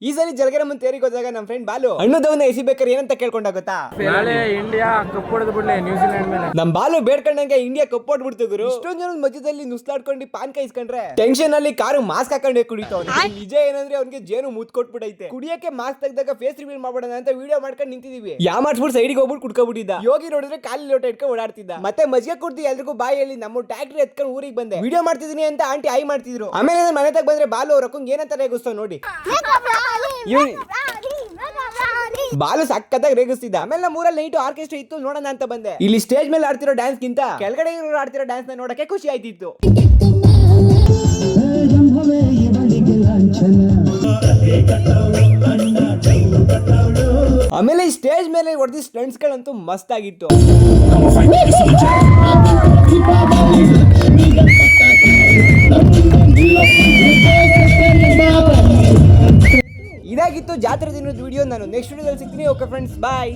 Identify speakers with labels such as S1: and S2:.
S1: ಈ ಸರಿ ಜಲಗರಮ್ಮನ್ ತೇರಿಗೆ ಹೋದಾಗ ನಮ್ಮ ಫ್ರೆಂಡ್ ಬಾಲು ಹಣ್ಣುದವನ್ನ ಎಸಿಬೇಕಾರೆ ಏನಂತ ಕೇಳ್ಕೊಂಡ ಗೊತ್ತಾ?
S2: ನಾಳೆ ಇಂಡಿಯಾ ಕಪ್ ಹೊಡೆದು ಬಿಡ್ಲಿ ನ್ಯೂಜಿಲೆಂಡ್ ಮೇಲೆ.
S1: ನಮ್ ಬಾಲು ಬೇಡ್ಕೊಂಡಂಗೆ ಇಂಡಿಯಾ ಕಪ್ ಹೊಡ್ಬಿಡ್ತು ಗುರು. ಇಷ್ಟೊಂದ್ ಜನದ ಮಧ್ಯದಲ್ಲಿ ನುಸ್ಲಾಡ್ಕೊಂಡು ಪಾನ್ ಕಾಯಿಸ್ಕೊಂಡ್ರೆ ಟೆನ್ಷನ್ ಅಲ್ಲಿ ಕಾರು ಮಾಸ್ಕ್ ಹಾಕೊಂಡೆ ಕುಡಿತಾವ್. ನಿಜ ಏನಂದ್ರೆ ಅವ್ನಿಗೆ ಜೇನು ಮುತ್ ಕೊಟ್ಬಿಟ್ಟೈತೆ. ಕುಡಿಯಕ್ಕೆ ಮಾಸ್ಕ್ ತೆಗ್ದಾಗ ಫೇಸ್ ರಿವೀಲ್ ಮಾಡ್ಬಿಡೋಣ ಅಂತ ವಿಡಿಯೋ ಮಾಡ್ಕೊಂಡು ನಿಂತಿದೀವಿ. ಯಾ ಮಾಡ್ಸ್ಬಿಟ್ಟು ಸೈಡಿಗೆ ಹೋಗ್ಬಿಟ್ಟು ಕುಡ್ಕೊಬಿಟ್ಟಿದ್ದ. ಯೋಗಿ ನೋಡಿದ್ರೆ ಕಾಲಿ ಲೋಟ ಇಟ್ಕೊಂಡು ಓಡಾಡ್ತಿದ್ದ. ಮತ್ತೆ ಮಜ್ಜಿಗೆ ಕುಡ್ದು ಎಲ್ರಿಗೂ ಬಾಯಿ ಹೇಳಿ ನಮ್ಮ ಟ್ಯಾಕ್ಟ್ರಿ ಎತ್ಕೊಂಡು ಊರಿಗೆ ಬಂದೆ. ವಿಡಿಯೋ ಮಾಡ್ತಿದೀನಿ ಅಂತ ಆಂಟಿ ಆಯ್ ಮಾಡ್ತಿದ್ರು. ಆಮೇಲೆ ಮನೆ ತಗ ಬಂದ್ರೆ ಬಾಲು ಅವ್ರ ಅಕ್ಕಂಗೆ ಏನಂತ ರೇಗಿಸ್ತಾವ ನೋಡಿ. ಬಾಲು ಸಕ್ಕತ್ತಾಗಿ ರೇಗಿಸ್ತಿದ್ದ. ಆಮೇಲೆ ನಮ್ಮೂರಲ್ಲಿ ನೈಟ್ ಆರ್ಕೆಸ್ಟ್ರಾ ಇತ್ತು ನೋಡೋಣ ಅಂತ ಬಂದೆ. ಇಲ್ಲಿ ಸ್ಟೇಜ್ ಮೇಲೆ ಆಡ್ತಿರೋ ಡ್ಯಾನ್ಸ್ ಗಿಂತ ಕೆಳಗಡೆ ಇರೋ ಆಡ್ತಿರೋ ಡ್ಯಾನ್ಸ್ ನ ನೋಡಕ್ಕೆ ಖುಷಿ ಆಯ್ತಿತ್ತು. ಆಮೇಲೆ ಈ ಸ್ಟೇಜ್ ಮೇಲೆ ಹೊಡೆದಿ ಸ್ಟಂಟ್ಸ್ ಗಳಂತೂ ಮಸ್ತ್ ಆಗಿತ್ತು. ಇದಾಗಿತ್ತು ಜಾತ್ರೆ ದಿನದ ವಿಡಿಯೋ. ನಾನು ನೆಕ್ಸ್ಟ್ ವಿಡಿಯೋದಲ್ಲಿ ಸಿಗ್ತೀನಿ. ಓಕೆ ಫ್ರೆಂಡ್ಸ್, ಬಾಯ್.